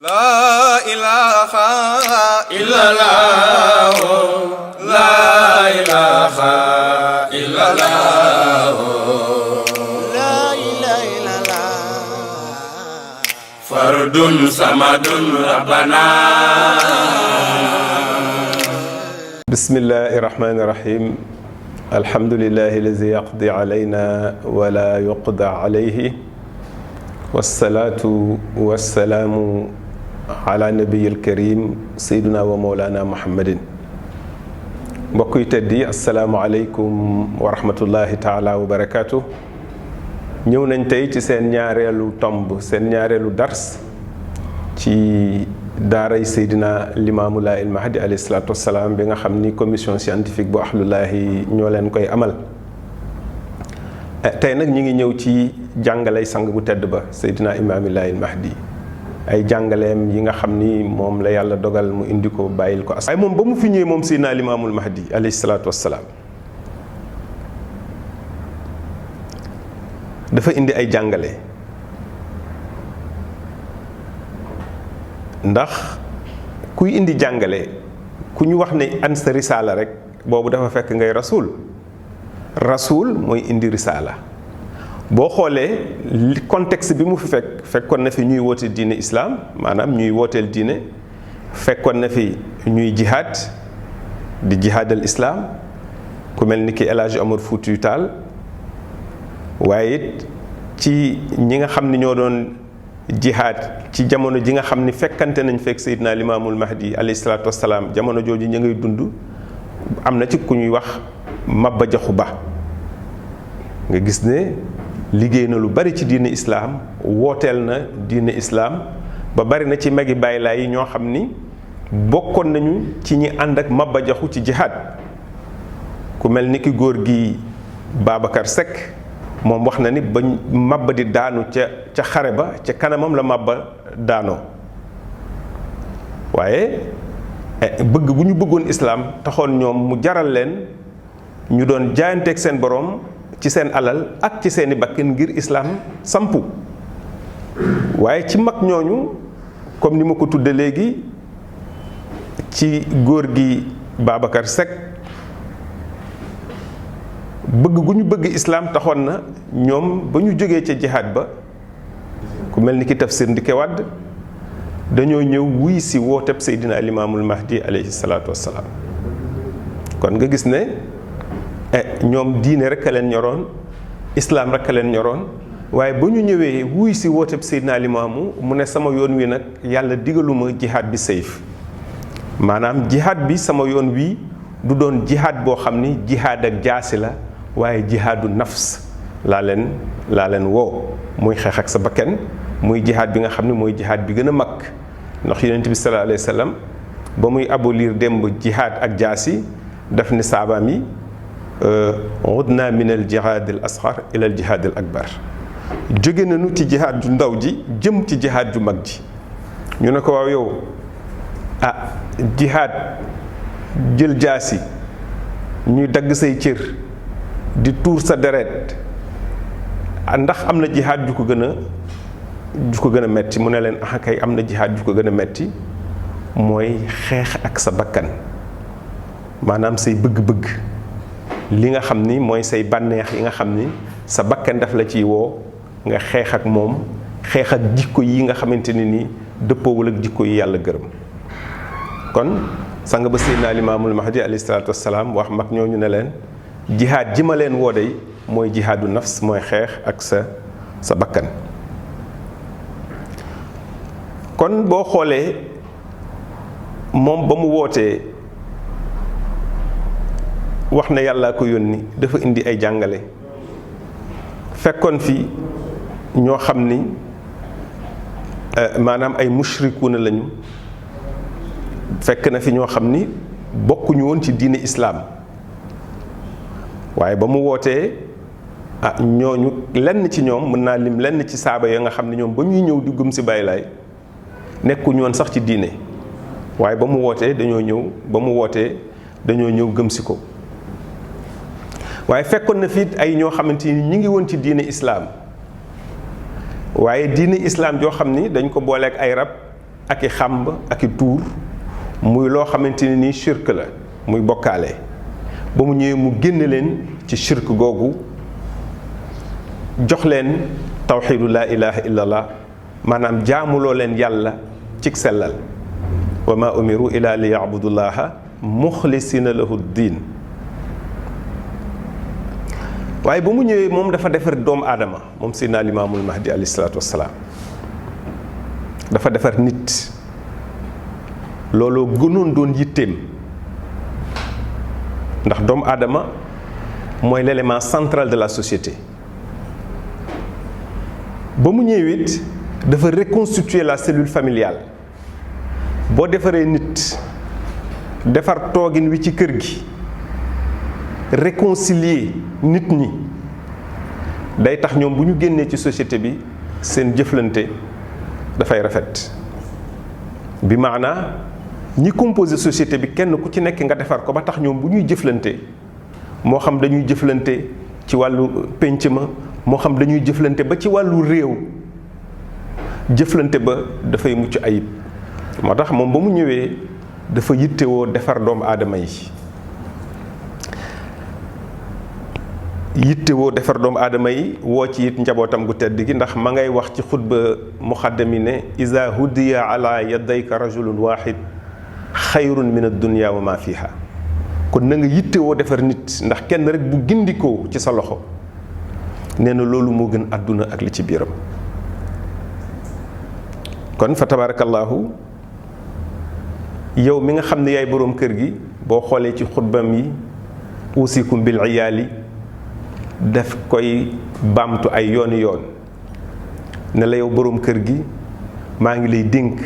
La ilaha illallah, la ilaha illallah, la ilaha illallah. Fardun samadun rabbana. Bismillahi rahmani rahim. Alhamdulillahi lazi yaqdi alayna wala yuqda alayhi. Wassalaatu wassalaamu ala nabiyil karim sayyidina wa mawlana muhammadin. Mbokk yu tedd yi, assalaamu aleykum wa rahmatullahi taala wa barakaatu. ñëw nañ tey ci seen ñaareelu tomb, seen ñaareelu dars ci daaray Seydina Limaamu Laay Mahdi alayhi salaatu wassalaam bi nga xam ni commission scientifique bu Ahlullaahi ñoo leen koy amal. Tey nag ñu ngi ñëw ci jàngalay sang bu tedd ba Seydina Imaam Laay Mahdi, ay jàngaleem yi nga xam ni moom la yàlla dogal mu indi ko bàyyil ko as. waaye moom ba mu fi ñëwee moom Seydina Limaamul Mahdi alayhi salaatu wassalaam dafa indi ay jàngale, ndax kuy indi jàngale ku ñu wax ne an sa risaala rek boobu dafa fekk ngay rasul mooy indi risaala. boo xoolee contexte bi mu fi fekkoon na fi ñuy woote diine islaam, maanaam ñuy wooteel diine, fekkoon na fi ñuy jihaad di jihaadal islaam ku mel ni ki El Hadji Omar Foutiyou Tall, waaye it ci ñi nga xam ni ñoo doon jihaad ci jamono ji nga xam ni fekkante nañ fekk Seydina Limaamul Mahdi alayhi salaatu wassalaam, jamono jooju ñu ngay dund. am na ci ku ñuy wax Maba Jaxu Ba, nga gis ne liggéey na lu bari ci diine islaam, wooteel na diine islaam ba bari na ci magi Baay Laay yi ñoo xam ni bokkoon nañu ci ñi ànd ak Maba Jaxu ci jihaad. ku mel ni ki góor gi Babacar Seck, moom wax na ni ba Maba di daanu ca xare ba ca kanamam la Maba daanoo. waaye bëgg bu ñu bëggoon islaam taxoon ñoom mu jaral leen ñu doon jaayanteeg seen boroom ci seen alal ak ci seeni bakkan ngir islaam sampu. waaye ci mag ñooñu, comme ni ma ko tudde léegi, ci góor gi Babacar Seck, bëgg gu ñu bëgg islaam taxoon na ñoom ba ñu jógee ca jihaad ba, ku mel ni ki Tafsir Ndike Wàdd, dañoo ñëw wuy si wooteb Seydina Limaamul Mahdi alayhi salaatu wassalaam. kon nga gis ne ñoom diine rek a leen ñoroon, islaam rek a leen ñoroon. waaye ba ñu ñëwee wuy si wooteb Seydina Limaamu, mu ne sama yoon wi nag yàlla digaluma jihaad bi sayf, maanaam jihaad bi sama yoon wi du doon jihaad boo xam ni jihaad ak jaasi la, waaye jihaadu nafs laa leen woo. muy xeex ak sa bakken, muy jihaad bi nga xam ne mooy jihaad bi gën a mag. ndax yonent bi sallallahu alayhi wa sallam ba muy abolir démb jihaad ak jaasi, daf ni saabaam yi udna min al jihaad al asghar ila al jihaad al akbar, jóge nañu ci jihaad ju ndaw ji jëm ci jihaad ju mag ji. ñu ne ko waaw yow, jihaad jël jaasi ñuy dagg say cër di tuur sa deret, ndax am na jihaad ju ko gën a metti? mu ne leen kay am na jihaad ju ko gën a metti, mooy xeex ak sa bakkan, maanaam say bëgg-bëgg, li nga xam ni mooy say bànneex yi nga xam ni sa bakkan daf la ciy woo, nga xeex ak moom, xeex ak jikko yi nga xamante ni nii dëppoowul ak jikko yi yàlla gërëm. kon sang ba Seydina Limaamul Mahdi alayhi salaatu wassalaam wax mag ñooñu ne leen jihaad ji ma leen woo dey mooy jihaadu nafs, mooy xeex ak sa bakkan. kon boo xoolee moom ba mu wootee wax na yàllaa ko yónni, dafa indi ay jàngale. fekkoon fi ñoo xam ni maanaam ay mushrikuuna lañu, fekk na fi ñoo xam ni bokkuñu woon ci diine islaam. waaye ba mu wootee ñooñu lenn ci ñoom, mën naa lim lenn ci saaba ya nga xam ne ñoom ba ñuy ñëw di gëm si Baay Laay nekkuñu woon sax ci diine, waaye ba mu wootee dañoo ñëw gëm si ko. waaye fekkoon na fi ay ñoo xamante ni ñu ngi woon ci diine islaam, waaye diine islam joo xam ni dañ ko booleek ay rab ak i xàmb ak i tuur muy loo xamante ne nii shirk la muy bokkaale ba mu ñëwee mu génne leen ci shirk googu jox leen tawxiidu laa ilaha illallah maanaam jaamuloo leen yàlla cig sellal wa ma umiru ila li yaabudullaha muxlisina lahu diin waaye ba mu ñëwee moom dafa defar doomu aadama moom Seydina Limaamul Mahdi alayhi salaatu wassalaam dafa defar nit looloo gënoon doon yitteem ndax doomu aadama mooy l'élément central de la société ba mu ñëwee it dafa reconstituer la cellule familiale boo defaree nit defar toogin wi ci kër gi réconcilier nit ñi day tax ñoom bu ñu génnee ci société bi seen jëflante dafay rafet bi maanaa ñi composé société bi kenn ku ci nekk nga defar ko ba tax ñoom bu ñuy jëflante moo xam dañuy jëflante ci wàllu pénc ma moo xam dañuy jëflante ba ci wàllu réew jëflante ba dafay mucc ayib moo tax moom ba mu ñëwee dafa yittewoo defar doomu aadama yi woo ci it njabootam gu tedd gi ndax ma ngay wax ci xutba muxaddami ne iza hudiya ala yadayka rajulun wahid xayrun min ad-dunya wa ma fiha kon na nga yittewoo defar nit ndax kenn rek bu gindikoo ci sa loxo nee na loolu moo gën àdduna ak li ci biiram kon fa tabarakallahu yow mi nga xam ne yaay boroom kër gi boo xoolee ci xutbam yi usikum bil iyaali daf koy baamtu ay yooni yoon ne la yow boroom kër gi maa ngi lay dénk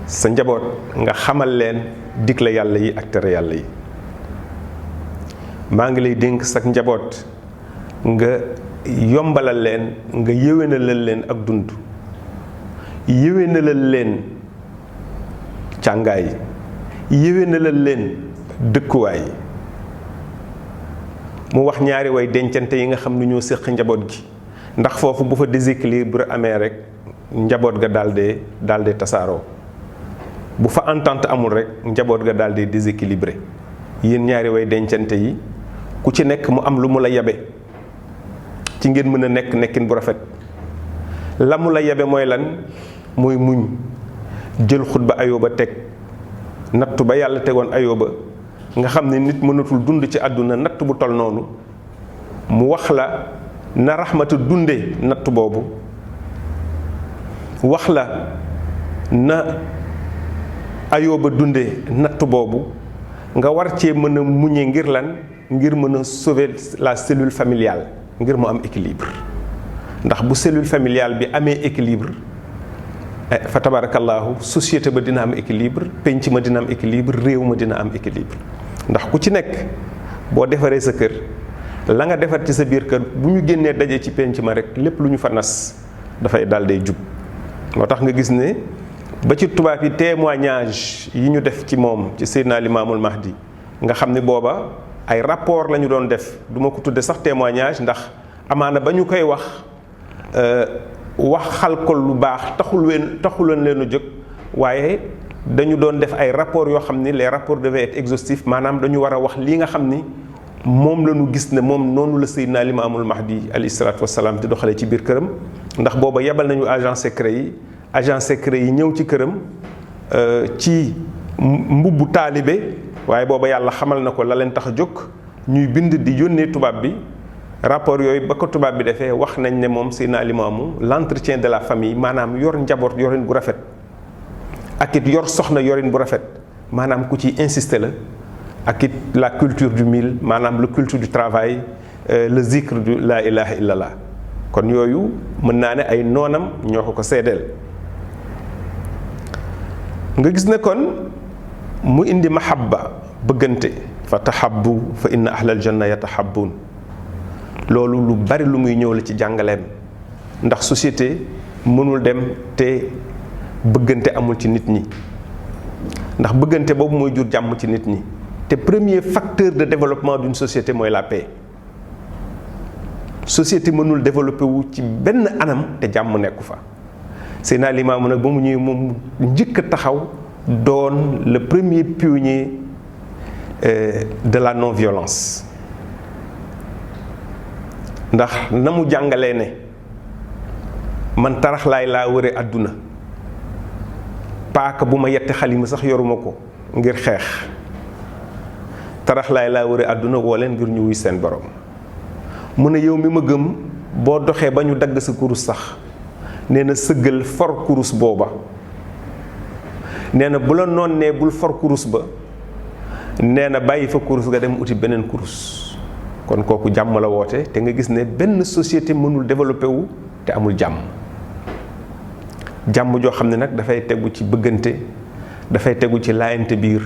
sa njaboot nga xamal leen digle yàlla yi ak tere yàlla yi maa ngi lay dénk sa njaboot nga yombalal leen nga yéwénalal leen ak dund yéwénalal leen càngaay yéwénalal leen dëkkuwaay mu wax ñaari way dencante yi nga xam ne ñoo séq njaboot gi ndax foofu bu fa déséquilibre amee rek njaboot ga daal de tasaaroo bu fa entente amul rek njaboot ga daal de déséquilibré yéen ñaari way dencante yi ku ci nekk mu am lu mu la yabe ci ngeen mën a nekk nekkin bu rafet la mu la yabe mooy lan mooy muñ jël xutba Ayóoba teg nattu ba yàlla tegoon Ayóoba nga xam ne nit mënatul dund ci àdduna natt bu tol noonu mu wax la na raxmata dunde natt boobu wax la na Ayóoba dunde natt boobu nga war cee mën a muñe ngir lan ngir mën a sauver la cellule familiale ngir mu am équilibre ndax bu cellule familiale bi amee équilibre fa tabarakallahu société ba dina am équilibre penc ma dina am équilibre réew ma dina am équilibre ndax ku ci nekk boo defaree sa kër la nga defar ci sa biir kër bu ñu génnee daje ci penc ma rek lépp lu ñu fa nas dafay daal day jub moo tax nga gis ne ba ci tubaab yi témoignage yi ñu def ci moom ci Seydina Limaamul Mahdi nga xam ne booba ay rapport la ñu doon def du ma ko tudde sax témoignage ndax amaana ba ñu koy waxal ko lu baax taxuloon leen a jóg waaye dañu doon def ay rapports yoo xam ni les rapports devaient être exhaustifs maanaam dañu war a wax lii nga xam ni moom la ñu gis ne moom noonu la Seydina Limaamul Mahdi alayhi salaatu wassalaam di doxalee ci biir këram ndax booba yebal nañu agent secret yi ñëw ci këram ci mbubbu taalibe waaye booba yàlla xamal na ko la leen tax a jóg ñuy bind di yónnee tubaab bi rapport yooyu ba ko tubaab bi defee wax nañ ne moom Seydina Limaamu l'entretien de la famille maanaam yor njaboot yorin bu rafet ak it yor soxna yorin bu rafet maanaam ku ci insister la ak it la culture du mil maanaam le culture du travail le zikr du la ilaha illallah kon yooyu mën naa ne ay noonam ñoo ko seedeel nga gis ne kon mu indi mahabba bëggante fa tahabbu fa inna ahlal janna yatahabbun loolu lu bari lu muy ñëw la ci jàngaleem ndax société mënul dem te bëggante amul ci nit ñi ndax bëggante boobu mooy jur jàmm ci nit ñi te premier facteur de développement d'une société mooy la paix société mënul développer wu ci benn anam te jàmm nekku fa Seydina Limaamu nag ba mu ñëwee moom njëkk a taxaw doon le premier pionnier de la non violence ndax na mu jàngalee ne man taraxlaay laa wëre àdduna paaka bu ma yetti xalima sax yoruma ko ngir xeex taraxlaay laa wëre àdduna woo leen ngir ñu wuy seen borom mu ne yow mi ma gëm boo doxee ba ñu dagg sa kurus sax nee na sëggal for kurus booba nee na bu la noon nee bul for kurus ba nee na bàyyi fa kurus nga dem uti beneen kurus kon kooku jàmm la woote te nga gis ne benn société mënul développé wu te amul jàmm jàmm joo xam ne nag dafay tegu ci bëggante dafay tegu ci laayante biir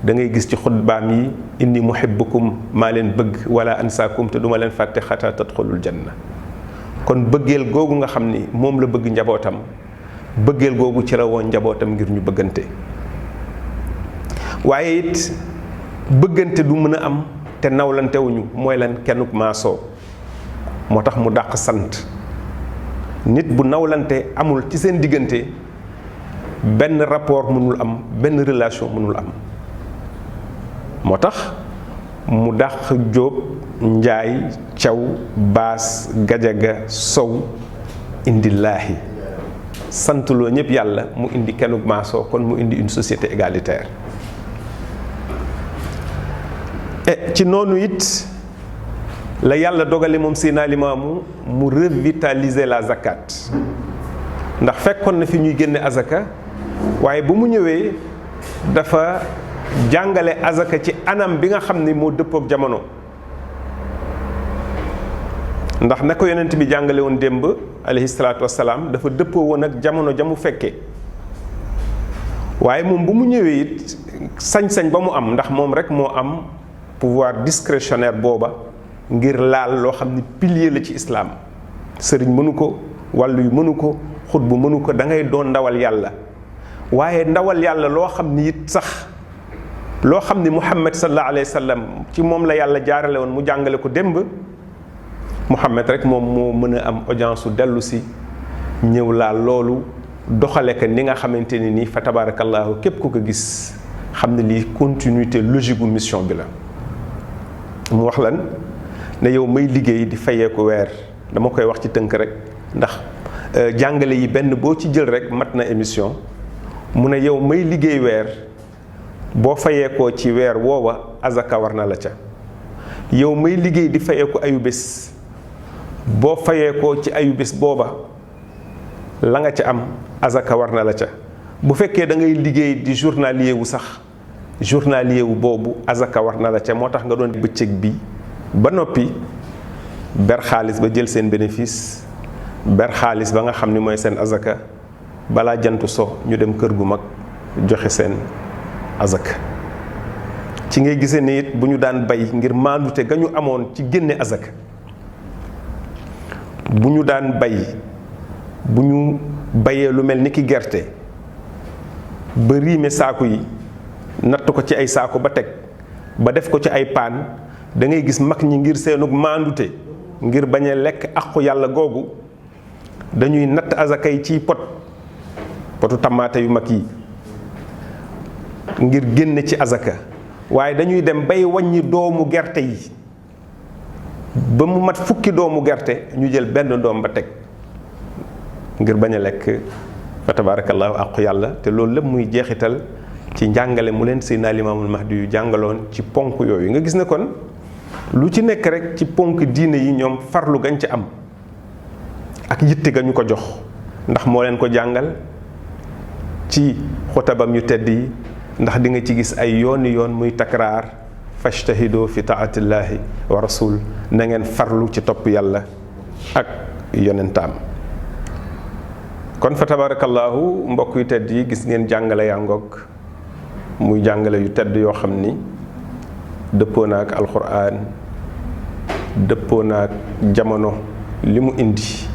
da ngay gis ci xutbaam yi inni muhibbukum maa leen bëgg wala ansaakum te duma leen fàtte xataa tadxulul janna kon bëggeel googu nga xam ni moom la bëgg njabootam bëggeel googu ci la woon njabootam ngir ñu bëggante waaye it bëggante du mën a am te nawlantewuñu mooy lan kennuk maasoo moo tax mu dàq sant nit bu nawlante amul ci seen diggante benn rapport mënul am benn relation mënul am moo tax mu dàq Jóob Njaay Caw Baas Gajaga Sow indi laahi santuloo ñëpp yàlla mu indi kennuk maasoo kon mu indi une société égalitaire ci noonu it la yàlla dogale moom Seydina Limaamu mu revitaliser la zakat ndax fekkoon na fi ñuy génne azaka waaye bu mu ñëwee dafa jàngale azaka ci anam bi nga xam ni moo dëppook jamono ndax na ko yonent bi jàngale woon démb alayhi salaatu wassalaam dafa dëppoo woon ak jamono jamu fekkee waaye moom bu mu ñëwee it sañ-sañ ba mu am ndax moom rek moo am pouvoir discrétionnaire booba ngir laal loo xam ni pilier la ci islaam sëriñ mënu ko wàllu yu mënu ko xutbu mënu ko da ngay doon ndawal yàlla waaye ndawal yàlla loo xam ni it sax loo xam ni Muhammad sallallahu alayhi wa sallam ci moom la yàlla jaarale woon mu jàngale ko démb Muhammad rek moom moo mën a am audience su dellu si ñëw laal loolu doxale ko ni nga xamante ni nii fa tabarakallahu képp ku ko gis xam ne lii continuité logique bu mission bi la mu wax lan ne yow may liggéey di fayeeku weer dama koy wax ci tënk rek ndax jàngale yi benn boo ci jël rek mat na émission mu ne yow may liggéey weer boo fayeekoo ci weer woowa azaka war na la ca yow may liggéey di fayeeku ayu bés boo fayeekoo ci ayu bés booba la nga ca am azaka war na la ca bu fekkee da ngay liggéey di journalier wu sax journalier wu boobu azaka war na la ca moo tax nga doon bëccëg bi ba noppi ber xaalis ba jël seen bénéfice ber xaalis ba nga xam ni mooy seen azaka balaa jant so ñu dem kër gu mag joxe seen azaka ci ngay gisee ni it bu ñu daan bay ngir maandute ga ñu amoon ci génne azaka bu ñu daan bay bu ñu bayee lu mel ni ki gerte ba riime saaku yi natt ko ci ay saaku ba teg ba def ko ci ay paan da ngay gis mag ñi ngir seenug maandute ngir bañ a lekk aqu yàlla googu dañuy natt azaka yi ciy potu tamaate yu mag yi ngir génne ci azaka waaye dañuy dem bay wàññi doomu gerte yi ba mu mat fukki doomu gerte ñu jël benn doom ba teg ngir bañ a lekk fa tabarakallahu aqu yàlla te loolu lépp muy jeexital ci njàngale mu leen Seydina Limaamul Mahdi yu jàngaloon ci ponk yooyu nga gis ne kon lu ci nekk rek ci ponk diine yi ñoom farlu gañ ci am ak yitte ga ñu ko jox ndax moo leen ko jàngal ci xotabam yu tedd yi ndax di nga ci gis ay yooni yoon muy takraar fajtahido fi taatillahi wa rasul na ngeen farlu ci topp yàlla ak yonentaam kon fa tabarakallahu mbokk yu tedd yi gis ngeen jàngale yaa ngoog muy jàngale yu tedd yoo xam ni dëppoo na ak alquran dëppoo na ak jamono li mu indi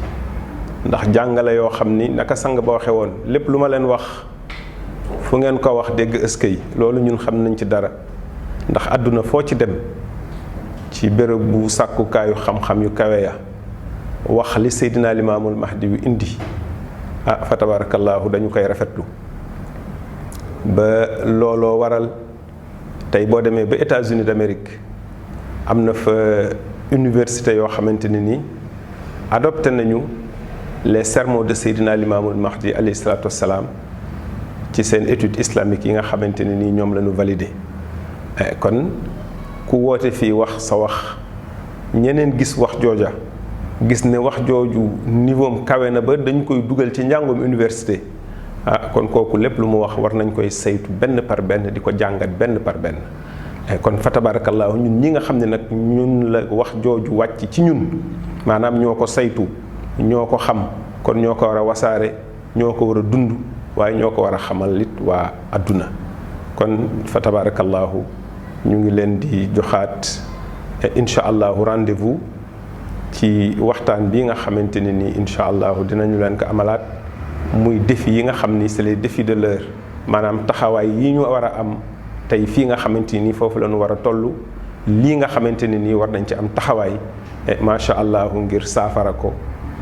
ndax jàngale yoo xam ni naka sang ba waxe woon lépp lu ma leen wax fu ngeen ko wax dégg ëskay loolu ñun xam nañ ci dara ndax àdduna foo ci dem ci béréb bu sàkkukaayu xam-xam yu kawe ya wax li Seydina Limaamul Mahdi yu indi fa tabarakallahu dañu koy rafetlu ba looloo waral tey boo demee ba États-Unis d'Amérique am na fa université yoo xamante ne nii adopté nañu les sermons de Seydina Limaamul Mahdi alayhi salaatu wassalaam ci seen étude islamique yi nga xamante ne nii ñoom la ñu validé kon ku woote fii wax sa wax ñeneen gis wax jooja gis ne wax jooju niveau am kawe na ba dañ koy dugal ci njàngum université kon kooku lépp lu mu wax war nañ koy saytu benn par benn di ko jàngat benn par benn kon fa tabarakallahu ñun ñi nga xam ne nag ñun la wax jooju wàcc ci ñun maanaam ñoo ko saytu ñoo ko xam kon ñoo ko war a wasaare ñoo ko war a dund waaye ñoo ko war a xamal it waa adduna kon fa tabarakallahu ñu ngi leen di joxaat incha allahu rendez-vous ci waxtaan bi nga xamante ne nii incha allahu dinañu leen ko amalaat muy défi yi nga xam ni c'est les défis de l'heure maanaam taxawaay yi ñu war a am tey fii nga xamante ni foofu la ñu war a toll lii nga xamante ne nii war nañ ci am taxawaay macha allah ngir saafara ko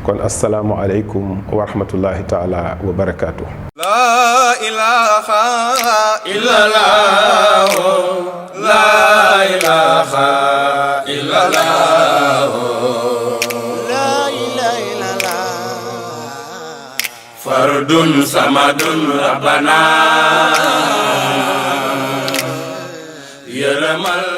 kon asalaamu aleykum wa rahmatullahi taala wa barakaatu. La ilaha illallah, la ilaha illallah, la ilaha illallah. Fardun samadun rabbana yaramal